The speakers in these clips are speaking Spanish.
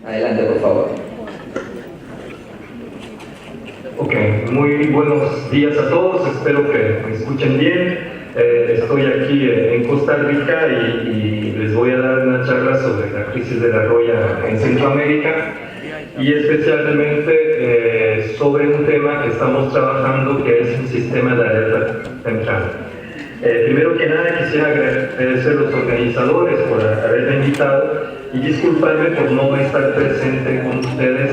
Adelante, por favor. Ok, muy buenos días a todos, espero que me escuchen bien. Estoy aquí en Costa Rica y les voy a dar una charla sobre la crisis de la roya en Centroamérica y especialmente sobre un tema que estamos trabajando, que es un sistema de alerta temprana. Primero que nada quisiera agradecer a los organizadores por haberme invitado y disculparme por no estar presente con ustedes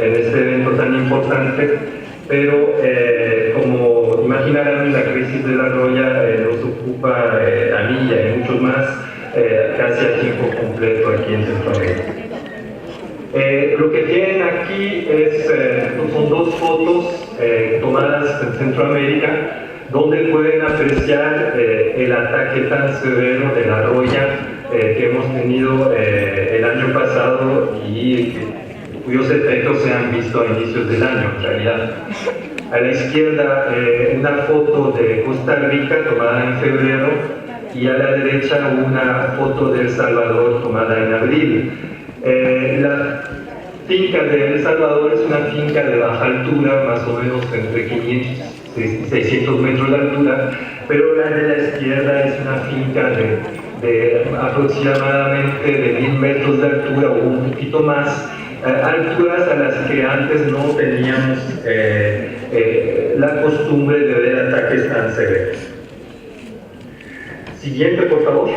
en este evento tan importante, pero como imaginarán, la crisis de la roya nos ocupa a mí y a muchos más casi a tiempo completo aquí en Centroamérica. Lo que tienen aquí son dos fotos tomadas en Centroamérica, donde pueden apreciar el ataque tan severo de la roya que hemos tenido el año pasado y cuyos efectos se han visto a inicios del año, en realidad. A la izquierda, una foto de Costa Rica tomada en febrero y a la derecha una foto de El Salvador tomada en abril. La finca de El Salvador es una finca de baja altura, más o menos entre 500 y 600 metros de altura, pero la de la izquierda es una finca de aproximadamente de 1000 metros de altura o un poquito más, alturas a las que antes no teníamos la costumbre de ver ataques tan severos. Siguiente, por favor.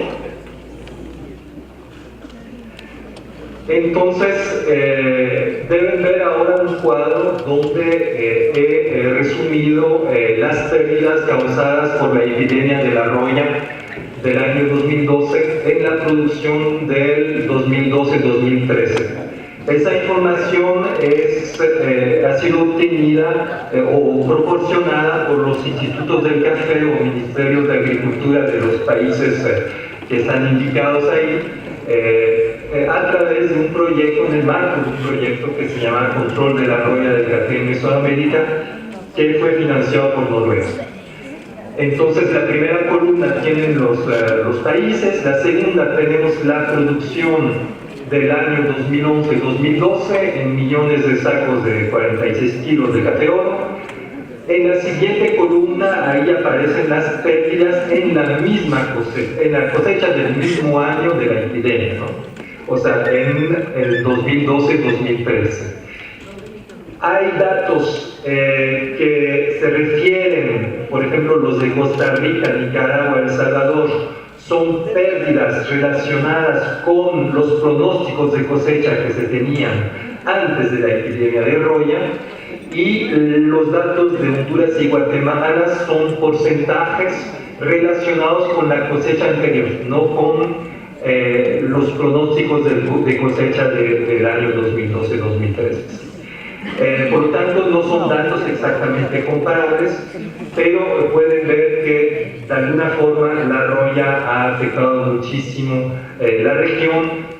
Entonces, deben ver ahora un cuadro donde he resumido las pérdidas causadas por la epidemia de la roya del año 2012 en la producción del 2012-2013. Esa información ha sido obtenida o proporcionada por los institutos del café o ministerios de agricultura de los países que están indicados ahí, a través de un proyecto, en el marco de un proyecto que se llama Control de la roya del café en Mesoamérica, que fue financiado por Noruega. Entonces, la primera columna tienen los países, la segunda tenemos la producción del año 2011-2012 en millones de sacos de 46 kilos de café oro. En la siguiente columna, ahí aparecen las pérdidas en la misma cosecha, en la cosecha del mismo año de la epidemia, ¿no? O sea, en el 2012-2013. Hay datos que se refieren, por ejemplo, los de Costa Rica, Nicaragua, El Salvador, son pérdidas relacionadas con los pronósticos de cosecha que se tenían antes de la epidemia de roya, y los datos de Honduras y Guatemala son porcentajes relacionados con la cosecha anterior, no con los pronósticos de cosecha del año 2012-2013. Por lo tanto, no son datos exactamente comparables, pero pueden ver que de alguna forma la roya ha afectado muchísimo la región.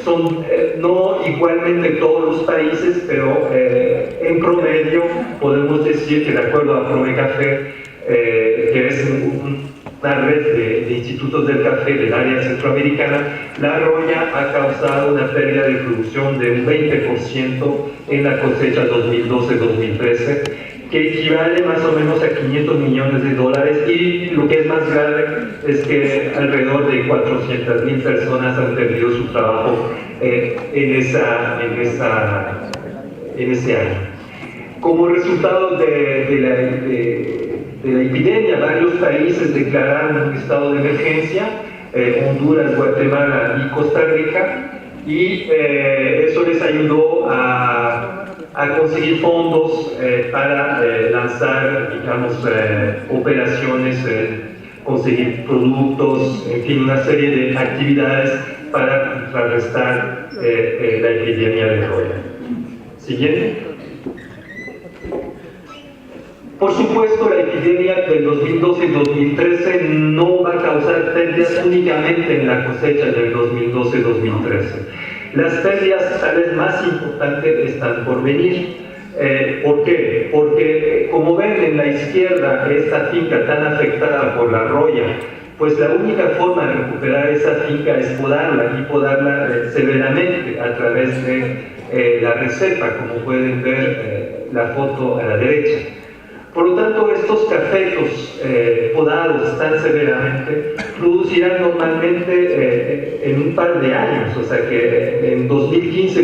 Son no igualmente todos los países, pero en promedio podemos decir que, de acuerdo a Provecafé, que es una red de institutos del café del área centroamericana, la roya ha causado una pérdida de producción de un 20% en la cosecha 2012-2013, que equivale más o menos a $500 millones, y lo que es más grave es que alrededor de 400,000 personas han perdido su trabajo en ese año. Como resultado de la epidemia, varios países declararon un estado de emergencia, Honduras, Guatemala y Costa Rica, y eso les ayudó a conseguir fondos para lanzar, digamos, operaciones, conseguir productos, en fin, una serie de actividades para contrarrestar la epidemia de roya. Siguiente. Por supuesto, la epidemia del 2012 y 2013 no va a causar pérdidas únicamente en la cosecha del 2012-2013. Las pérdidas tal vez más importantes están por venir. ¿Por qué? Porque, como ven en la izquierda, esta finca tan afectada por la roya pues la única forma de recuperar esa finca es podarla, y podarla severamente a través de la reserva, como pueden ver la foto a la derecha. Por lo tanto, estos cafetos podados tan severamente producirán normalmente en un par de años, o sea que en 2015,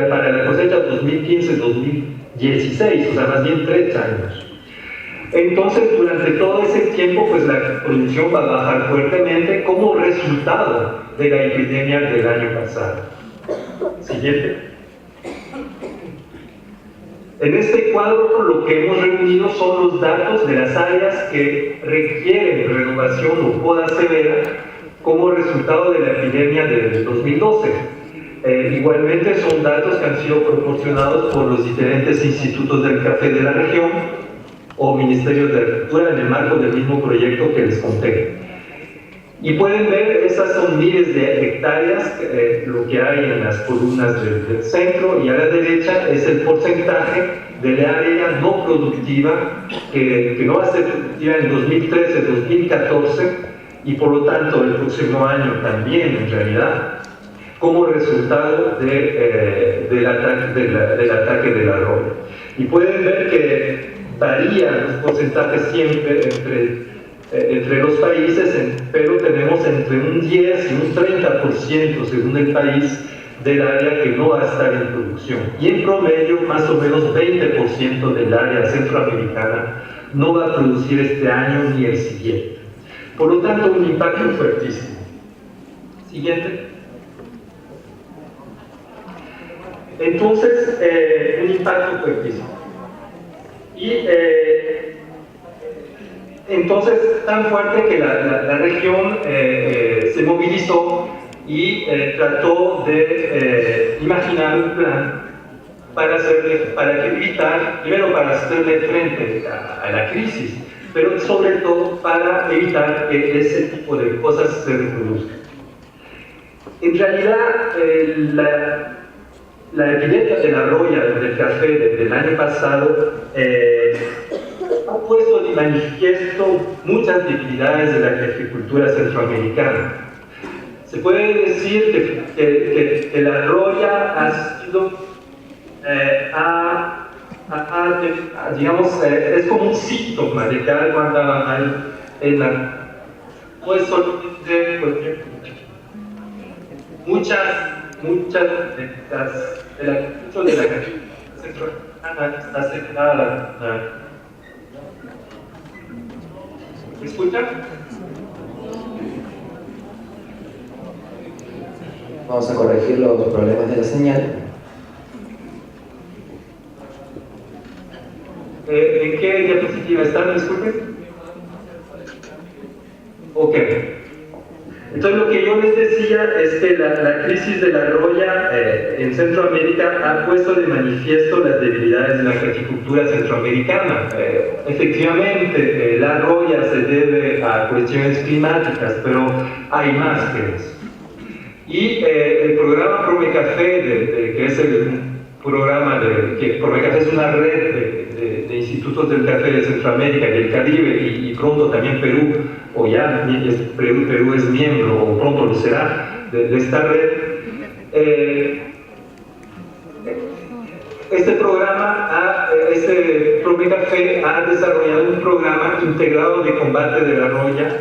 para la cosecha 2015-2016, o sea, más bien 3 años. Entonces, durante todo ese tiempo, pues la producción va a bajar fuertemente como resultado de la epidemia del año pasado. Siguiente. En este cuadro lo que hemos reunido son los datos de las áreas que requieren renovación o poda severa como resultado de la epidemia del 2012. Igualmente son datos que han sido proporcionados por los diferentes institutos del café de la región o ministerios de agricultura en el marco del mismo proyecto que les conté. Y pueden ver, esas son miles de hectáreas, lo que hay en las columnas del centro, y a la derecha es el porcentaje de la área no productiva, que no va a ser productiva en 2013-2014, y por lo tanto el próximo año también en realidad, como resultado del ataque del arroyo. Y pueden ver que varían los porcentajes siempre entre los países, pero tenemos entre un 10 y un 30% según el país del área que no va a estar en producción, y en promedio más o menos 20% del área centroamericana no va a producir este año ni el siguiente. Por lo tanto, un impacto fuertísimo. Siguiente. Entonces, un impacto fuertísimo. Y entonces, tan fuerte que la región se movilizó y trató de imaginar un plan para evitar, primero para hacerle frente a la crisis, pero sobre todo para evitar que ese tipo de cosas se reproduzcan. En realidad, la epidemia de la roya del café del año pasado ha puesto de manifiesto muchas debilidades de la agricultura centroamericana. Se puede decir que la roya ha sido, digamos, es como un síntoma de que algo anda mal en la... No es solamente, muchas de la agricultura centroamericana está aceptada. ¿Me escuchan? Vamos a corregir los problemas de la señal. ¿En qué diapositiva están? Disculpen. Ok. Entonces, lo que yo les decía es que la crisis de la roya en Centroamérica ha puesto de manifiesto las debilidades de la agricultura centroamericana. Efectivamente, la roya se debe a cuestiones climáticas, pero hay más que eso. Y el programa Promecafé, que es el programa que Promecafé es una red de institutos del café de Centroamérica y el Caribe, y pronto también Perú, o ya Perú es miembro, o pronto lo será, de esta red. Este Promecafé ha desarrollado un programa integrado de combate de la roya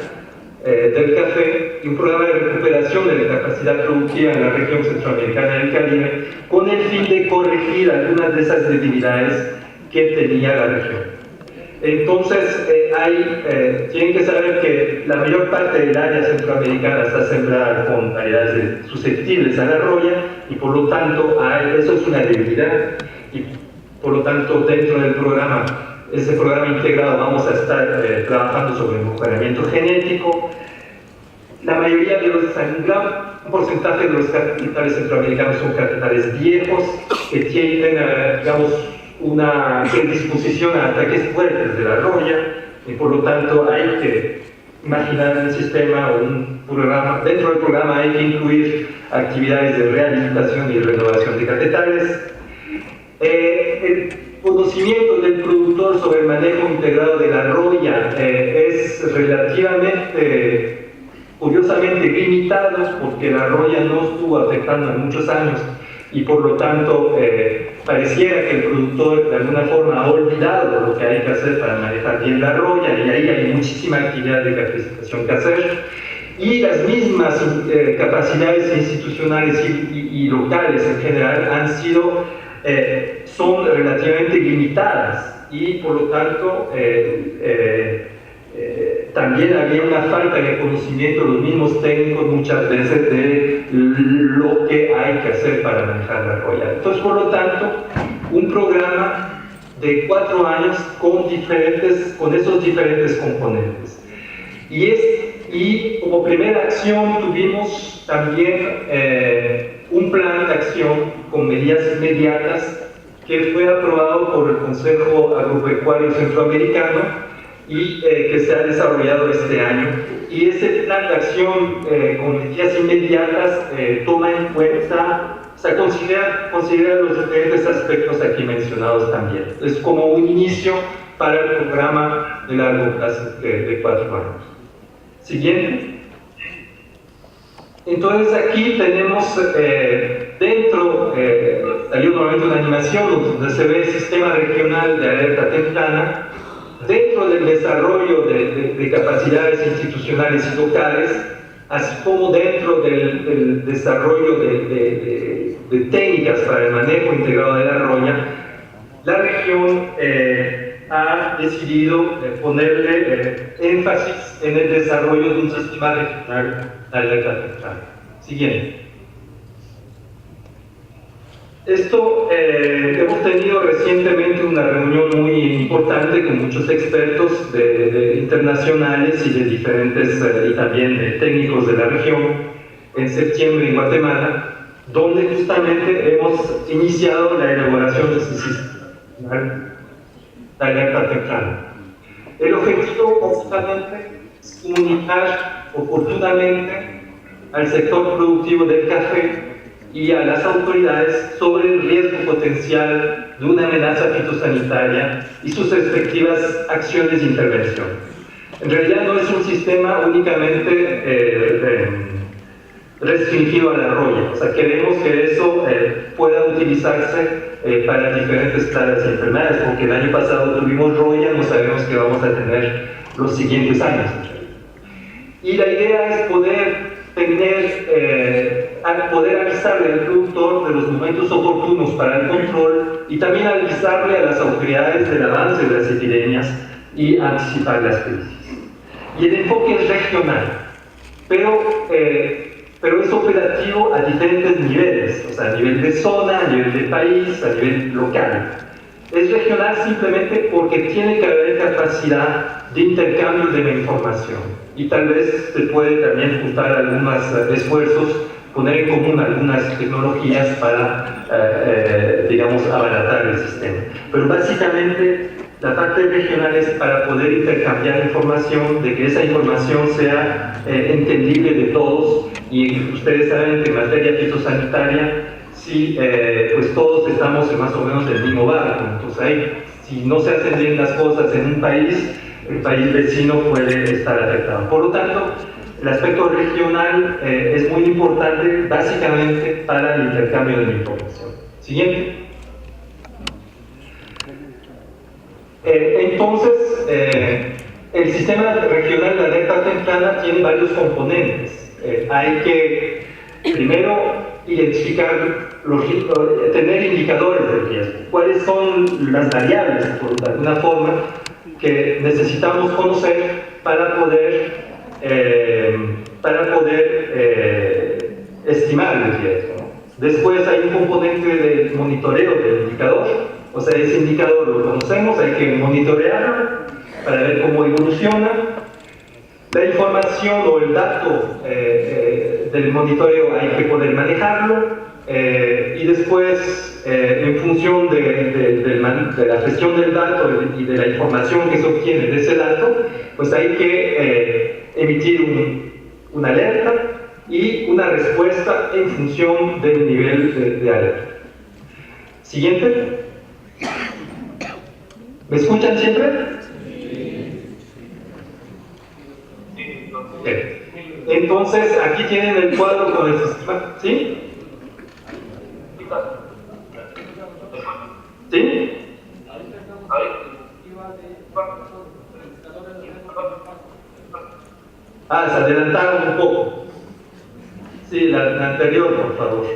del café, y un programa de recuperación de la capacidad productiva en la región centroamericana del Caribe, con el fin de corregir algunas de esas debilidades que tenía la región. Entonces, tienen que saber que la mayor parte del área centroamericana está sembrada con variedades susceptibles a la roya, y por lo tanto eso es una debilidad, y por lo tanto dentro del programa, ese programa integrado, vamos a estar trabajando sobre el mejoramiento genético. La mayoría de un gran porcentaje de los capitales centroamericanos son capitales viejos que tienen, digamos, una predisposición a ataques fuertes de la roya, y por lo tanto hay que imaginar un sistema o un programa. Dentro del programa hay que incluir actividades de rehabilitación y renovación de cafetales. El conocimiento del productor sobre el manejo integrado de la roya es relativamente curiosamente limitados, porque la roya no estuvo afectando en muchos años y por lo tanto pareciera que el productor de alguna forma ha olvidado lo que hay que hacer para manejar bien la roya, y ahí hay muchísima actividad de capacitación que hacer, y las mismas capacidades institucionales y locales en general son relativamente limitadas, y por lo tanto también había una falta de conocimiento de los mismos técnicos muchas veces de lo que hay que hacer para manejar la roya. Entonces, por lo tanto, un programa de 4 años con esos diferentes componentes. Y como primera acción tuvimos también un plan de acción con medidas inmediatas que fue aprobado por el Consejo Agropecuario Centroamericano y que se ha desarrollado este año. Y ese plan de acción con medidas inmediatas toma en cuenta, o sea, considera los diferentes aspectos aquí mencionados también. Es como un inicio para el programa de largo plazo de 4 años. Siguiente. Entonces aquí tenemos salió nuevamente una animación donde se ve el sistema regional de alerta temprana dentro del desarrollo de capacidades institucionales y locales, así como dentro del desarrollo de técnicas para el manejo integrado de la roya. La región ha decidido ponerle énfasis en el desarrollo de un sistema regional de alerta temprana. Siguiente. Hemos tenido recientemente una reunión muy importante con muchos expertos internacionales y de diferentes, y también de técnicos de la región, en septiembre en Guatemala, donde justamente hemos iniciado la elaboración de este sistema de alerta temprana. El objetivo justamente es comunicar oportunamente al sector productivo del café y a las autoridades sobre el riesgo potencial de una amenaza fitosanitaria y sus respectivas acciones de intervención. En realidad no es un sistema únicamente restringido a la roya, o sea, queremos que eso pueda utilizarse para diferentes plagas y enfermedades, porque el año pasado tuvimos roya, no sabemos qué vamos a tener los siguientes años. Y la idea es poder avisarle al productor de los momentos oportunos para el control y también avisarle a las autoridades del avance de las epidemias y anticipar las crisis. Y el enfoque es regional, pero es operativo a diferentes niveles, o sea, a nivel de zona, a nivel de país, a nivel local. Es regional simplemente porque tiene que haber capacidad de intercambio de la información, y tal vez se puede también juntar algunos esfuerzos, poner en común algunas tecnologías para, digamos, abaratar el sistema. Pero básicamente la parte regional es para poder intercambiar información, de que esa información sea entendible de todos, y ustedes saben que en materia fitosanitaria, sí, pues todos estamos más o menos en el mismo barco. Entonces si no se hacen bien las cosas en un país, el país vecino puede estar afectado. Por lo tanto, el aspecto regional es muy importante básicamente para el intercambio de la información. Siguiente. Entonces, el sistema regional de alerta temprana tiene varios componentes. Hay que, primero, identificar tener indicadores de riesgo. ¿Cuáles son las variables, por de alguna forma, que necesitamos conocer para poder estimar el riesgo? Después hay un componente de monitoreo del indicador, o sea, ese indicador lo conocemos, hay que monitorearlo para ver cómo evoluciona. La información o el dato del monitoreo hay que poder manejarlo, y después, en función de la gestión del dato y de la información que se obtiene de ese dato, pues hay que emitir una alerta y una respuesta en función del nivel de alerta. Siguiente. ¿Me escuchan siempre? Bien. Entonces, aquí tienen el cuadro con el sistema, ¿sí? ¿Sí? Ah, se adelantaron un poco. Sí, la anterior, por favor.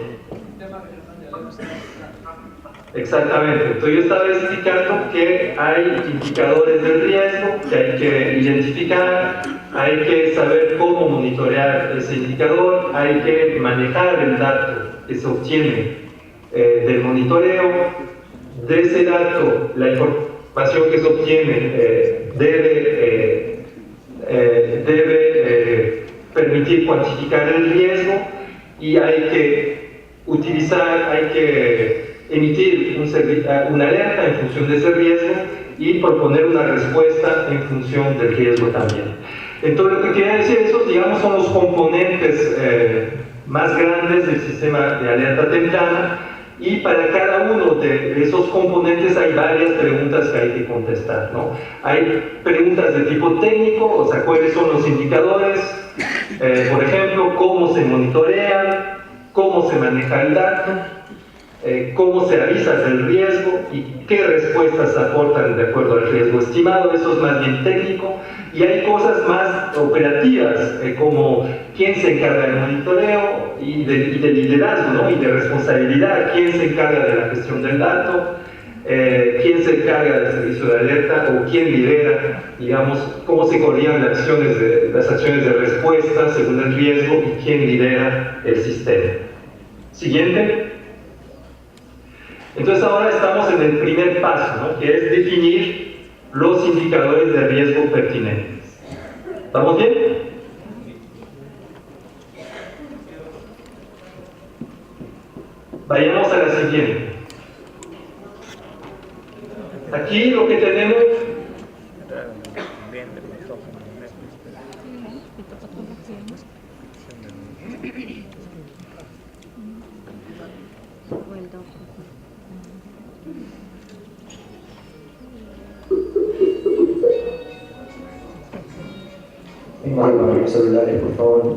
Exactamente. Entonces yo estaba explicando que hay indicadores de riesgo que hay que identificar, hay que saber cómo monitorear ese indicador, hay que manejar el dato que se obtiene del monitoreo. De ese dato, la información que se obtiene debe permitir cuantificar el riesgo y hay que utilizar, hay que emitir una alerta en función de ese riesgo y proponer una respuesta en función del riesgo también. Entonces, lo que quiere decir eso, digamos, son los componentes más grandes del sistema de alerta temprana, y para cada uno de esos componentes hay varias preguntas que hay que contestar, ¿no? Hay preguntas de tipo técnico, o sea, cuáles son los indicadores, por ejemplo, cómo se monitorean, cómo se maneja el dato, cómo se avisa del riesgo y qué respuestas aportan de acuerdo al riesgo estimado. Eso es más bien técnico. Y hay cosas más operativas, como quién se encarga del monitoreo y de liderazgo, ¿no? Y de responsabilidad, quién se encarga de la gestión del dato, quién se encarga del servicio de alerta o quién lidera, digamos, cómo se coordinan las acciones de respuesta según el riesgo y quién lidera el sistema. Siguiente. Entonces ahora estamos en el primer paso, ¿no? Que es definir los indicadores de riesgo pertinentes. ¿Estamos bien? Vayamos a la siguiente. Aquí lo que tenemos... Envuelvan los celulares, por favor.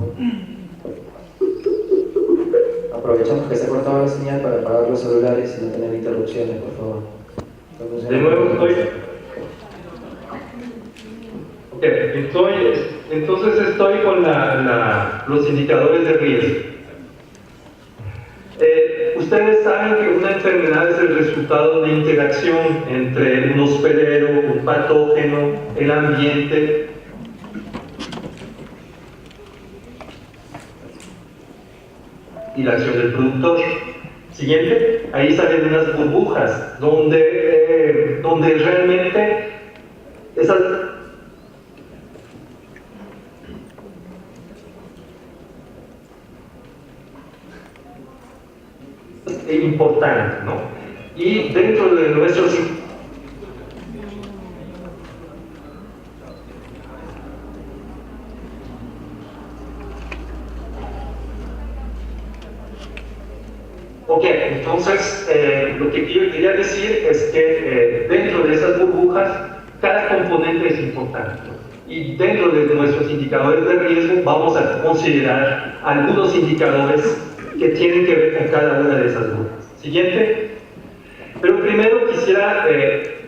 Aprovechamos que se ha cortado la señal para apagar los celulares y no tener interrupciones, por favor. De nuevo estoy... Ok, entonces estoy con los indicadores de riesgo. Ustedes saben que una enfermedad es el resultado de interacción entre un hospedero, un patógeno, el ambiente y la acción del productor. Siguiente, ahí salen unas burbujas donde realmente esas es importante, ¿no? Y dentro de nuestros Ok, entonces lo que yo quería decir es que dentro de esas burbujas cada componente es importante y dentro de nuestros indicadores de riesgo vamos a considerar algunos indicadores que tienen que ver con cada una de esas burbujas. Siguiente. Pero primero quisiera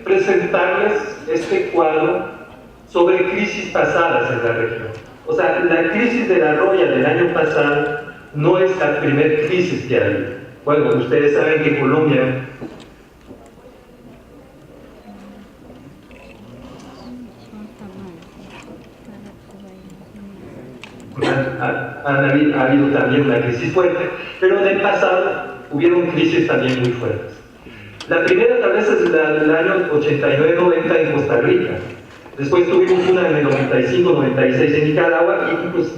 presentarles este cuadro sobre crisis pasadas en la región. O sea, la crisis de la Roya del año pasado no es la primera crisis que ha habido. Bueno, ustedes saben que Colombia ha habido también una crisis fuerte, pero en el pasado hubieron crisis también muy fuertes. La primera tal vez es la del año 89-90 en Costa Rica. Después tuvimos una en el 95-96 en Nicaragua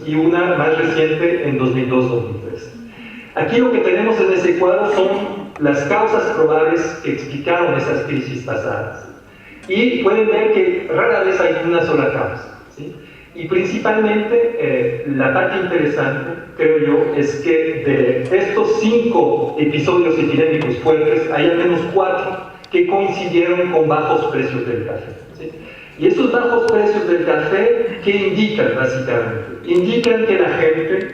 y una más reciente en 2002-2003. Aquí lo que tenemos en ese cuadro son las causas probables que explicaron esas crisis pasadas. Y pueden ver que rara vez hay una sola causa, ¿sí? Y principalmente la parte interesante, creo yo, es que de estos 5 episodios epidémicos fuertes, hay al menos 4 que coincidieron con bajos precios del café, ¿sí? Y esos bajos precios del café, ¿qué indican básicamente? Indican que la gente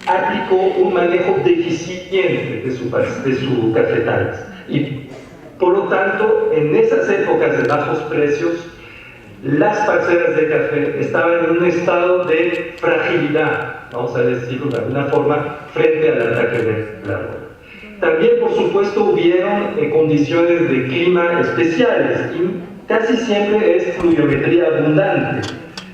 aplicó un manejo deficiente de su cafetales. Y por lo tanto, en esas épocas de bajos precios, las parcelas de café estaban en un estado de fragilidad, vamos a decirlo de alguna forma, frente al ataque de la roya. También, por supuesto, hubieron condiciones de clima especiales y casi siempre es pluviometría abundante.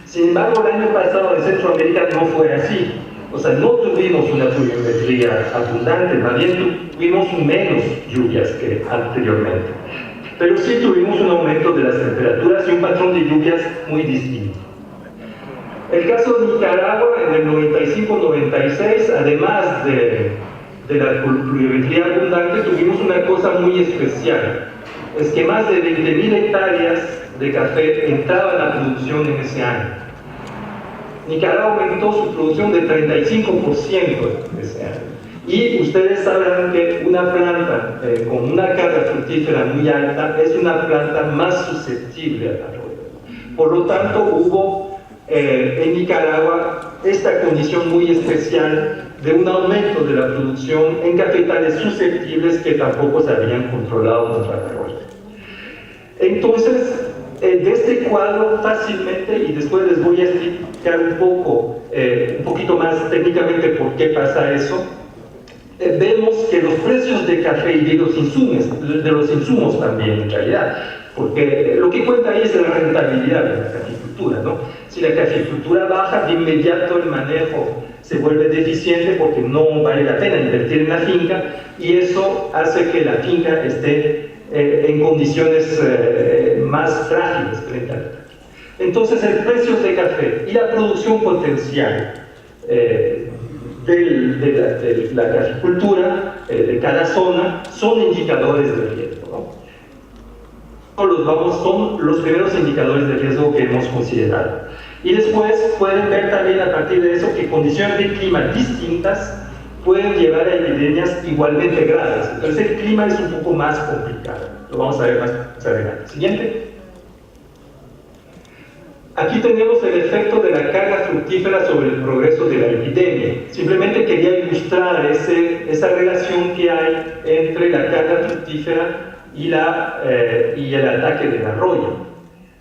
Sin embargo, el año pasado en Centroamérica no fue así. O sea, no tuvimos una pluviometría abundante, más bien tuvimos menos lluvias que anteriormente. Pero sí tuvimos un aumento de las temperaturas y un patrón de lluvias muy distinto. El caso de Nicaragua, en el 95-96, además de la pluviometría abundante, tuvimos una cosa muy especial. Es que más de 20.000 hectáreas de café entraban a producción en ese año. Nicaragua aumentó su producción de 35% ese año. Y ustedes sabrán que una planta con una carga fructífera muy alta es una planta más susceptible a la roya. Por lo tanto, hubo en Nicaragua esta condición muy especial de un aumento de la producción en cafetales susceptibles que tampoco se habían controlado contra la roya. Entonces, de este cuadro fácilmente, y después les voy a explicar un poquito más técnicamente por qué pasa eso, vemos que los precios de café y de los insumos también en realidad, porque lo que cuenta ahí es la rentabilidad de la caficultura, ¿no? Si la caficultura baja, de inmediato el manejo se vuelve deficiente porque no vale la pena invertir en la finca y eso hace que la finca esté en condiciones más frágiles frente al ataque. Entonces el precio de café y la producción potencial de la caficultura de cada zona son indicadores de riesgo, ¿no? Son los primeros indicadores de riesgo que hemos considerado. Y después pueden ver también a partir de eso que condiciones de clima distintas pueden llevar a epidemias igualmente graves. Entonces el clima es un poco más complicado. Lo vamos a ver más adelante. Siguiente. Aquí tenemos el efecto de la carga fructífera sobre el progreso de la epidemia. Simplemente quería ilustrar esa relación que hay entre la carga fructífera y el ataque de la roya.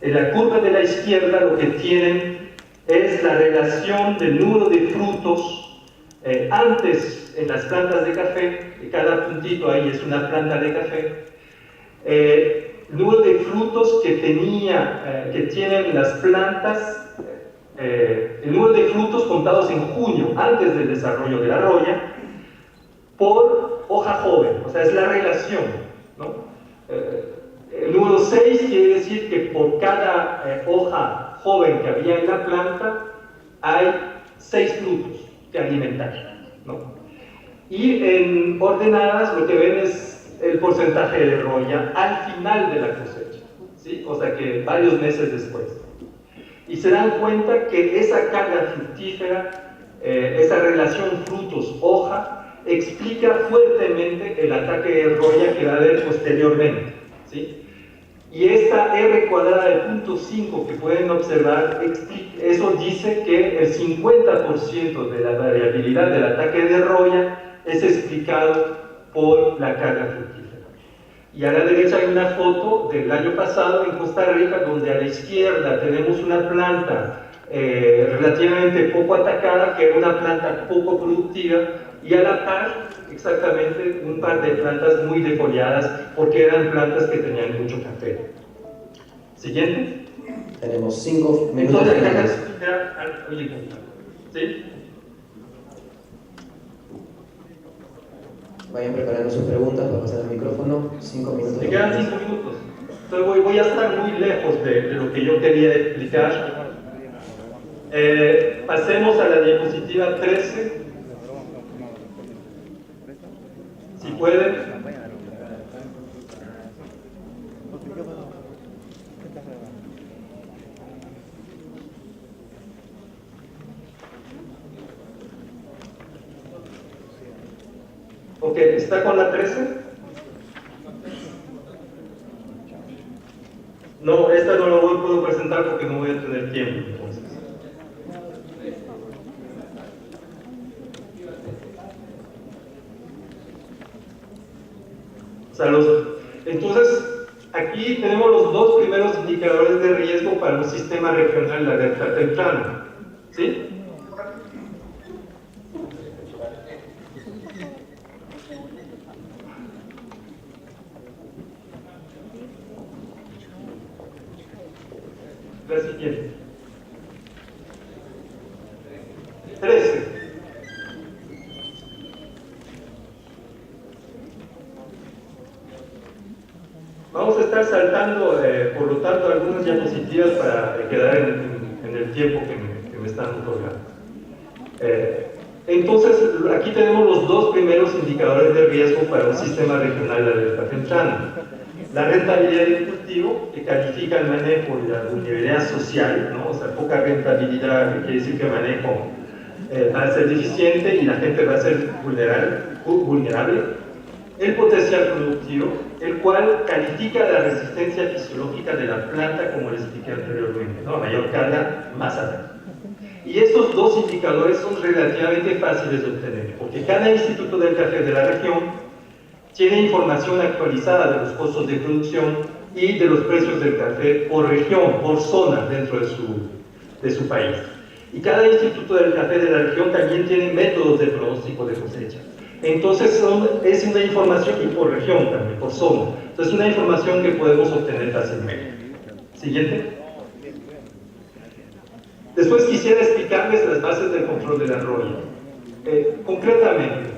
En la curva de la izquierda lo que tienen es la relación del número de frutos antes en las plantas de café, cada puntito ahí es una planta de café, el número de frutos que tienen las plantas, el número de frutos contados en junio, antes del desarrollo de la roya, por hoja joven, o sea, es la relación, ¿no? El número 6 quiere decir que por cada hoja joven que había en la planta, hay 6 frutos que alimentar, ¿no? Y en ordenadas lo que ven es el porcentaje de roya al final de la cosecha, ¿sí? O sea que varios meses después. Y se dan cuenta que esa carga fructífera, esa relación frutos-hoja, explica fuertemente el ataque de roya que va a haber posteriormente, ¿sí? Y esta R cuadrada de 0.5 que pueden observar, eso dice que el 50% de la variabilidad del ataque de roya es explicado por la carga fructífera. Y a la derecha hay una foto del año pasado en Costa Rica, donde a la izquierda tenemos una planta relativamente poco atacada, que era una planta poco productiva, y a la par, exactamente, un par de plantas muy defoliadas, porque eran plantas que tenían mucho café. Siguiente. Tenemos 5 minutos. Entonces, la carga fructífera muy importante. ¿Sí? Vayan preparando sus preguntas para pasar el micrófono. 5 minutos. Me quedan 5 minutos. Entonces voy a estar muy lejos de lo que yo quería explicar. Pasemos a la diapositiva 13. Si pueden. Ok, ¿está con la 13? No, esta no la puedo presentar porque no voy a tener tiempo, entonces. Saludos. Entonces, aquí tenemos los dos primeros indicadores de riesgo para un sistema regional de alerta temprana. ¿Sí? La siguiente. 13. Vamos a estar saltando, por lo tanto, algunas diapositivas para quedar en el tiempo que me están otorgando. Entonces, aquí tenemos los dos primeros indicadores de riesgo para un sistema regional de alerta temprana. La rentabilidad del cultivo, que califica el manejo de la vulnerabilidad social, ¿no? O sea, poca rentabilidad, que quiere decir que el manejo va a ser deficiente y la gente va a ser vulnerable. El potencial productivo, el cual califica la resistencia fisiológica de la planta, como les expliqué anteriormente, ¿no? A mayor carga, más ataque. Y estos dos indicadores son relativamente fáciles de obtener, porque cada instituto del café de la región tiene información actualizada de los costos de producción y de los precios del café por región, por zona dentro de su país. Y cada instituto del café de la región también tiene métodos de pronóstico de cosecha. Entonces es una información, y por región también, por zona. Entonces es una información que podemos obtener fácilmente. Siguiente. Después quisiera explicarles las bases del control de la roya. Concretamente,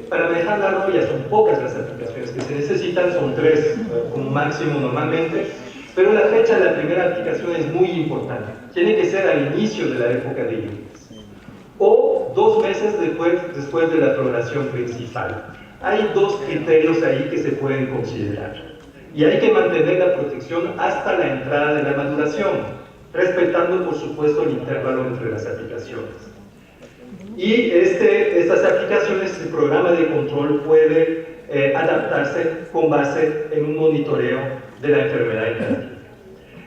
para manejar la roya son pocas las aplicaciones que se necesitan, son 3 como máximo normalmente, pero la fecha de la primera aplicación es muy importante. Tiene que ser al inicio de la época de lluvias o 2 meses después de la floración principal. Hay 2 criterios ahí que se pueden considerar. Y hay que mantener la protección hasta la entrada de la maduración, respetando por supuesto el intervalo entre las aplicaciones. Y estas aplicaciones, el programa de control puede adaptarse con base en un monitoreo de la enfermedad interactiva.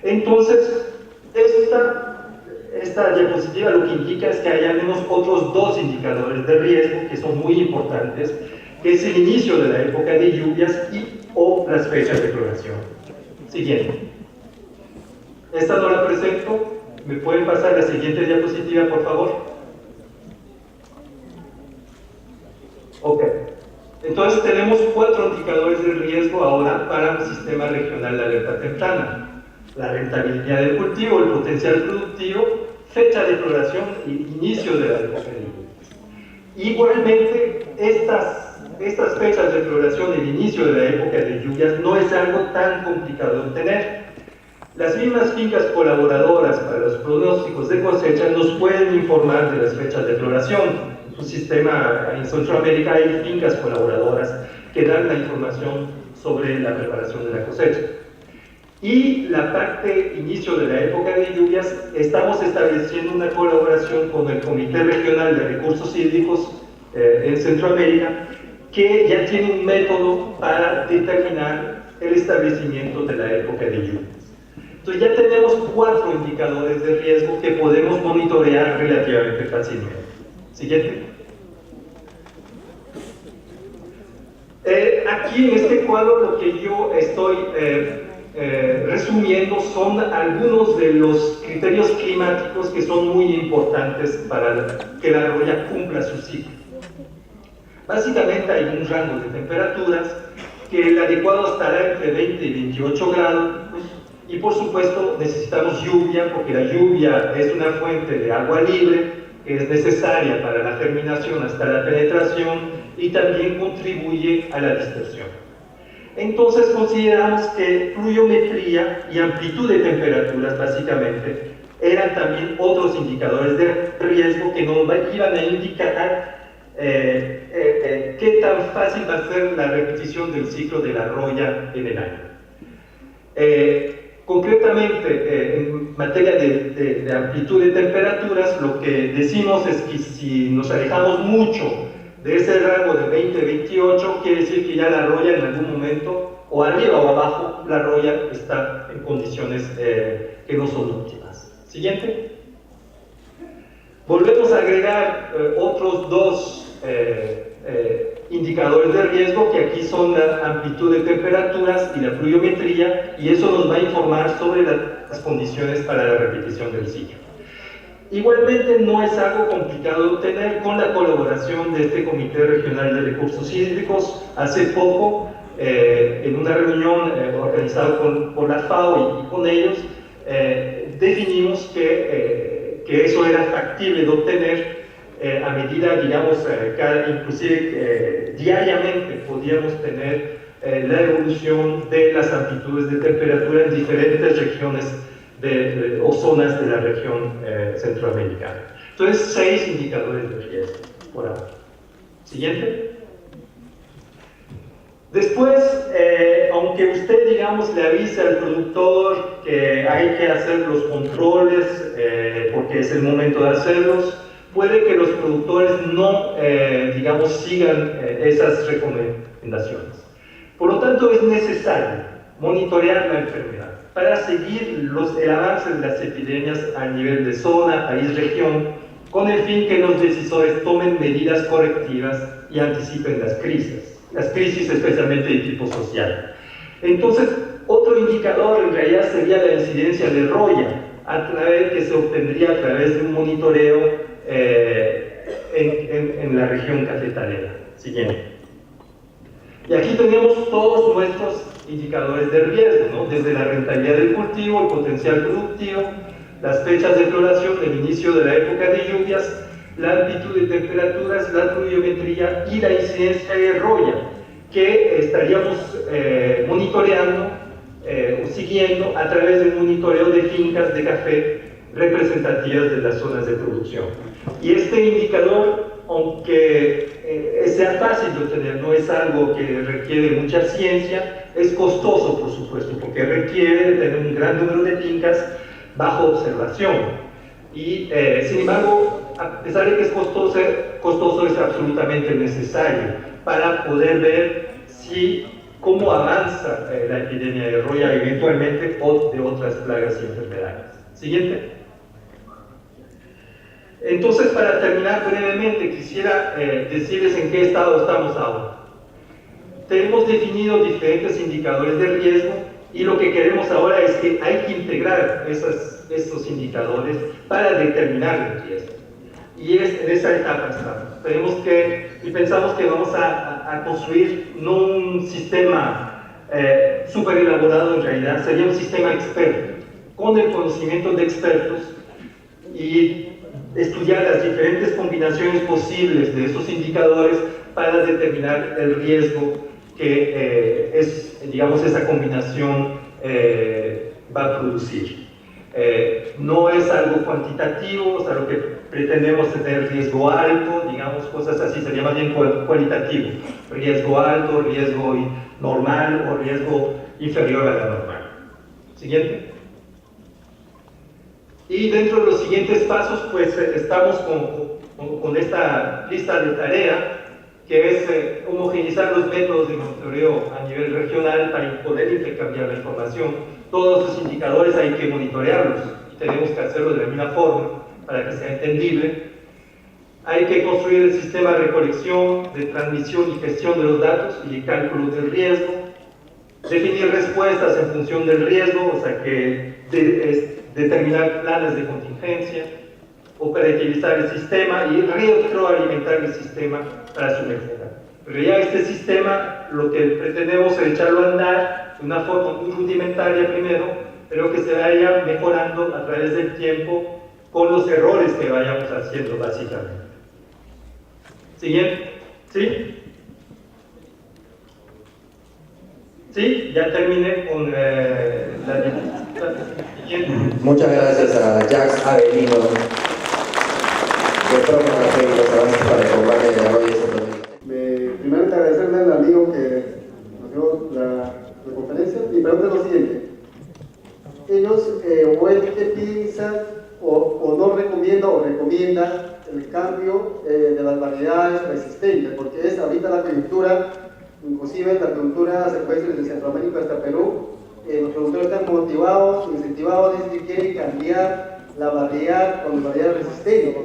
Entonces, esta diapositiva lo que indica es que hay al menos otros 2 indicadores de riesgo que son muy importantes, que es el inicio de la época de lluvias o las fechas de floración. Siguiente. Esta no la presento. ¿Me pueden pasar la siguiente diapositiva, por favor? Ok. Entonces tenemos 4 indicadores de riesgo ahora para un sistema regional de alerta temprana. La rentabilidad del cultivo, el potencial productivo, fecha de floración y inicio de la época de lluvias. Igualmente, estas fechas de floración y el inicio de la época de lluvias no es algo tan complicado de obtener. Las mismas fincas colaboradoras para los pronósticos de cosecha nos pueden informar de las fechas de floración. En un sistema en Centroamérica hay fincas colaboradoras que dan la información sobre la preparación de la cosecha. Y la parte inicio de la época de lluvias, estamos estableciendo una colaboración con el Comité Regional de Recursos Hídricos en Centroamérica, que ya tiene un método para determinar el establecimiento de la época de lluvias. Entonces ya tenemos 4 indicadores de riesgo que podemos monitorear relativamente fácilmente. Siguiente. Aquí en este cuadro lo que yo estoy resumiendo son algunos de los criterios climáticos que son muy importantes para que la roya cumpla su ciclo. Básicamente hay un rango de temperaturas que el adecuado estará entre 20 y 28 grados y por supuesto necesitamos lluvia porque la lluvia es una fuente de agua libre que es necesaria para la germinación hasta la penetración y también contribuye a la dispersión. Entonces consideramos que pluviometría y amplitud de temperaturas básicamente eran también otros indicadores de riesgo que nos iban a indicar qué tan fácil va a ser la repetición del ciclo de la roya en el año. Concretamente, en materia de amplitud de temperaturas, lo que decimos es que si nos alejamos mucho de ese rango de 20-28, quiere decir que ya la roya en algún momento o arriba o abajo, la roya está en condiciones que no son óptimas. Siguiente. Volvemos a agregar otros dos indicadores de riesgo, que aquí son la amplitud de temperaturas y la pluviometría, y eso nos va a informar sobre las condiciones para la repetición del ciclo. Igualmente no es algo complicado de obtener con la colaboración de este Comité Regional de Recursos Hídricos. Hace poco, en una reunión organizada por la FAO y con ellos, definimos que eso era factible de obtener a medida, digamos, inclusive diariamente podíamos tener la evolución de las amplitudes de temperatura en diferentes regiones o zonas de la región centroamericana. Entonces, 6 indicadores de riesgo por ahora. Siguiente. Después, aunque usted, digamos, le avise al productor que hay que hacer los controles porque es el momento de hacerlos, puede que los productores no, digamos, sigan esas recomendaciones. Por lo tanto, es necesario monitorear la enfermedad para seguir el avance de las epidemias a nivel de zona, país, región, con el fin que los decisores tomen medidas correctivas y anticipen las crisis especialmente de tipo social. Entonces, otro indicador en realidad sería la incidencia de roya, que se obtendría a través de un monitoreo en la región cafetalera. Siguiente. Y aquí tenemos todos nuestros indicadores de riesgo, ¿no? Desde la rentabilidad del cultivo, el potencial productivo, las fechas de floración, el inicio de la época de lluvias, la amplitud de temperaturas, la pluviometría y la incidencia de roya, que estaríamos monitoreando o siguiendo a través del monitoreo de fincas de café representativas de las zonas de producción. Y este indicador, aunque sea fácil de obtener, no es algo que requiere mucha ciencia, es costoso, por supuesto, porque requiere tener un gran número de fincas bajo observación. Y, sin embargo, a pesar de que es costoso es absolutamente necesario para poder ver cómo avanza la epidemia de roya eventualmente o de otras plagas y enfermedades. Siguiente. Entonces, para terminar brevemente, quisiera decirles en qué estado estamos ahora. Tenemos definido diferentes indicadores de riesgo y lo que queremos ahora es que hay que integrar estos indicadores para determinar el riesgo. Y en esa etapa estamos. Pensamos que vamos a construir no un sistema súper elaborado en realidad, sería un sistema experto, con el conocimiento de expertos y estudiar las diferentes combinaciones posibles de esos indicadores para determinar el riesgo que digamos, esa combinación va a producir. No es algo cuantitativo, o sea, lo que pretendemos es tener riesgo alto, digamos, cosas así, sería más bien cualitativo. Riesgo alto, riesgo normal o riesgo inferior a la normal. Siguiente. Y dentro de los siguientes pasos, pues estamos con esta lista de tarea, que es homogeneizar los métodos de monitoreo a nivel regional para poder intercambiar la información. Todos los indicadores hay que monitorearlos y tenemos que hacerlo de la misma forma para que sea entendible. Hay que construir el sistema de recolección, de transmisión y gestión de los datos y de cálculo del riesgo. Definir respuestas en función del riesgo, o sea que determinar planes de contingencia, operativizar el sistema y retroalimentar el sistema para su mejora. Pero ya este sistema, lo que pretendemos es echarlo a andar de una forma muy rudimentaria primero, pero que se vaya mejorando a través del tiempo con los errores que vayamos haciendo básicamente. ¿Siguiente? ¿Sí? ¿Sí? Ya terminé con la siguiente. Muchas gracias a Jax Avelino, de Promo Café y los avances para el combate de la roya y Centroamérica. Primeramente agradecerle al amigo que nos dio la conferencia y pregunta lo siguiente. Ellos o es que piensan o no recomienda o recomienda el cambio de las variedades resistentes, porque ahorita la coyuntura inclusive la productora se puede decir desde Centroamérica hasta Perú, los productores están motivados, incentivados, dicen que quieren cambiar la variedad con variedades resistentes.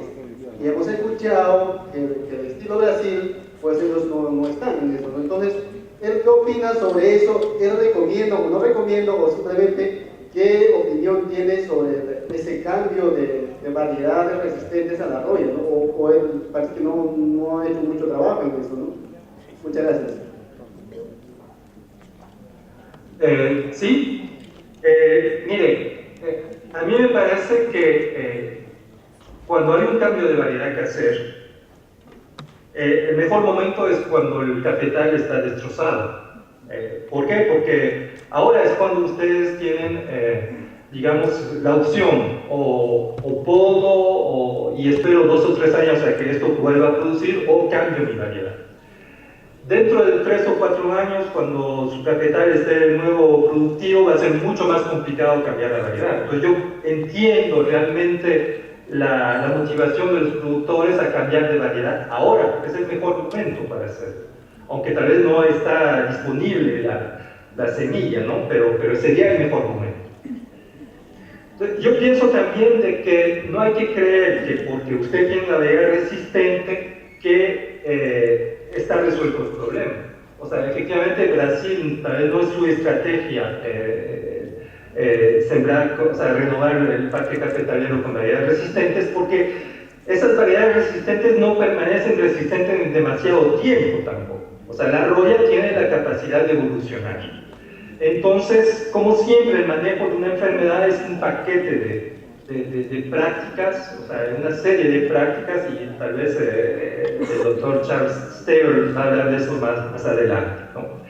Y hemos escuchado que el estilo Brasil, pues ellos no están en eso, ¿no? Entonces, ¿él qué opina sobre eso? ¿Él recomienda o no recomienda, o simplemente qué opinión tiene sobre ese cambio de variedades resistentes a la roya, ¿no? O él parece que no ha hecho mucho trabajo en eso, ¿no? Muchas gracias. Sí, mire, a mí me parece que cuando hay un cambio de variedad que hacer, el mejor momento es cuando el cafetal está destrozado. ¿Por qué? Porque ahora es cuando ustedes tienen, digamos, la opción, o podo, y espero 2 o 3 años a que esto vuelva a producir, o cambio mi variedad. Dentro de 3 o 4 años, cuando su capital esté de nuevo productivo, va a ser mucho más complicado cambiar la variedad. Entonces yo entiendo realmente la motivación de los productores a cambiar de variedad ahora, es el mejor momento para hacerlo. Aunque tal vez no está disponible la semilla, ¿no? Pero sería el mejor momento. Entonces, yo pienso también de que no hay que creer que porque usted tiene una variedad resistente, que está resuelto el problema. O sea, efectivamente Brasil tal vez no es su estrategia sembrar, o sea, renovar el parque cafetalero con variedades resistentes, porque esas variedades resistentes no permanecen resistentes en demasiado tiempo tampoco. O sea, la roya tiene la capacidad de evolucionar. Entonces, como siempre, el manejo de una enfermedad es un paquete de prácticas, o sea, una serie de prácticas, y tal vez el doctor Charles Stever va a hablar de eso más adelante, ¿no?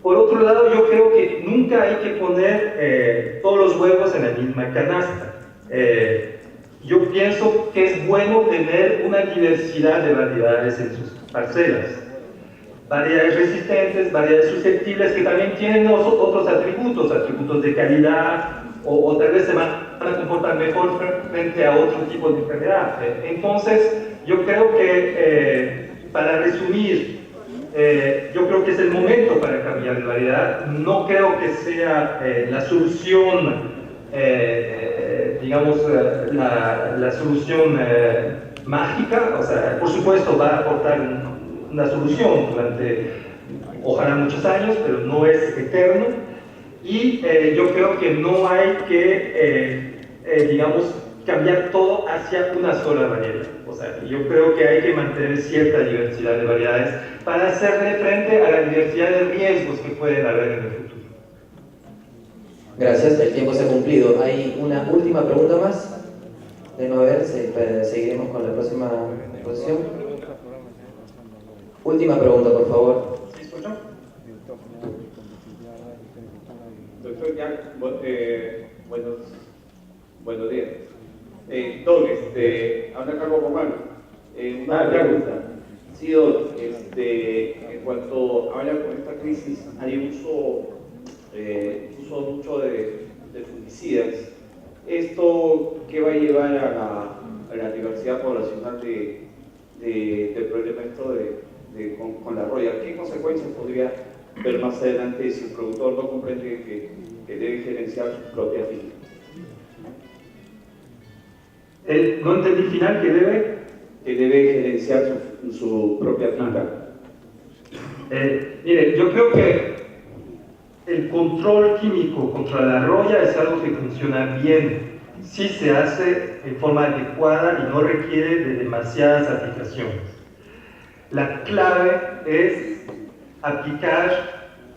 Por otro lado, yo creo que nunca hay que poner todos los huevos en la misma canasta. Yo pienso que es bueno tener una diversidad de variedades en sus parcelas. Variedades resistentes, variedades susceptibles, que también tienen otros atributos de calidad, o tal vez se van a comportar mejor frente a otro tipo de enfermedad. Entonces, yo creo que, para resumir, yo creo que es el momento para cambiar de variedad. No creo que sea la solución, digamos, la solución mágica. O sea, por supuesto va a aportar una solución durante, ojalá, muchos años, pero no es eterno. Y yo creo que no hay que, digamos, cambiar todo hacia una sola variedad. O sea, yo creo que hay que mantener cierta diversidad de variedades para hacerle frente a la diversidad de riesgos que pueden haber en el futuro. Gracias, el tiempo se ha cumplido. ¿Hay una última pregunta más? De no haber, seguiremos con la próxima exposición. Última pregunta, por favor. ¿Sí escucho? Doctor Jack, buenos días. Don, habla Carlos Romano. Una pregunta. Sí, don, en cuanto habla con esta crisis, hay uso mucho de fungicidas. ¿Esto qué va a llevar a la diversidad poblacional del problema esto con la roya? ¿Qué consecuencias podría ver más adelante si el productor no comprende que debe gerenciar su propia finca? No entendí el final, que debe gerenciar su propia finca. Mire, yo creo que el control químico contra la roya es algo que funciona bien si se hace en forma adecuada y no requiere de demasiadas aplicaciones. La clave es aplicar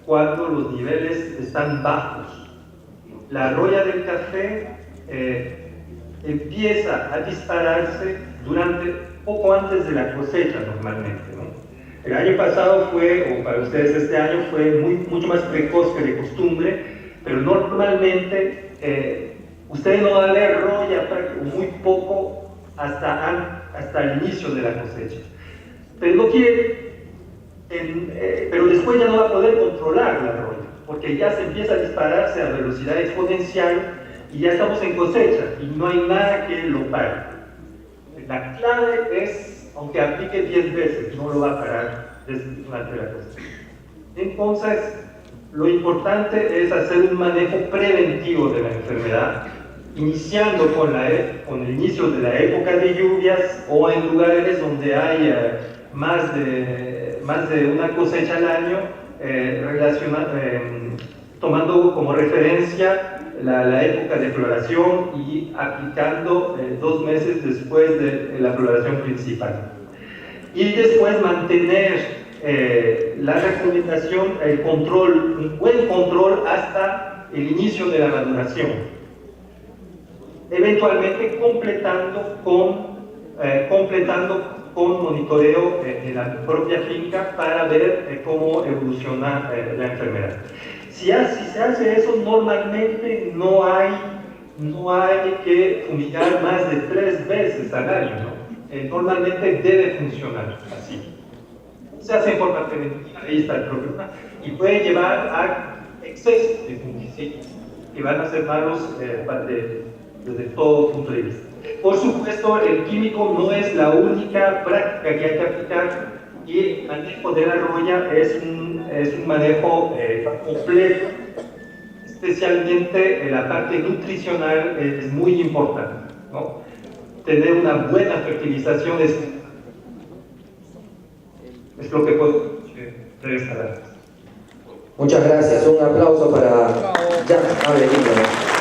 cuando los niveles están bajos. La roya del café empieza a dispararse poco antes de la cosecha normalmente, ¿no? El año pasado fue, o para ustedes este año, fue mucho más precoz que de costumbre, pero normalmente ustedes no van a ver roya muy poco hasta el inicio de la cosecha. Pero pero después ya no va a poder controlar la roya, porque ya se empieza a dispararse a velocidad exponencial y ya estamos en cosecha y no hay nada que lo pare. La clave es, aunque aplique 10 veces, no lo va a parar durante la cosecha. Entonces, lo importante es hacer un manejo preventivo de la enfermedad, iniciando con el inicio de la época de lluvias o en lugares donde hay más de una cosecha al año, tomando como referencia la época de floración y aplicando 2 meses después de la floración principal. Y después mantener la recomendación, un buen control hasta el inicio de la maduración, eventualmente completando con monitoreo en la propia finca para ver cómo evoluciona la enfermedad. Si se hace eso, normalmente no hay que fumigar más de 3 veces al año, ¿no? Normalmente debe funcionar así. Se hace en forma preventiva, ahí está el problema, y puede llevar a exceso de fungicidas, que van a ser malos desde todo punto de vista. Por supuesto, el químico no es la única práctica que hay que aplicar, y el manejo de la roya es un manejo completo, especialmente la parte nutricional es muy importante, ¿no? Tener una buena fertilización es lo que puedo decir. Muchas gracias. Un aplauso para Jack Avelino.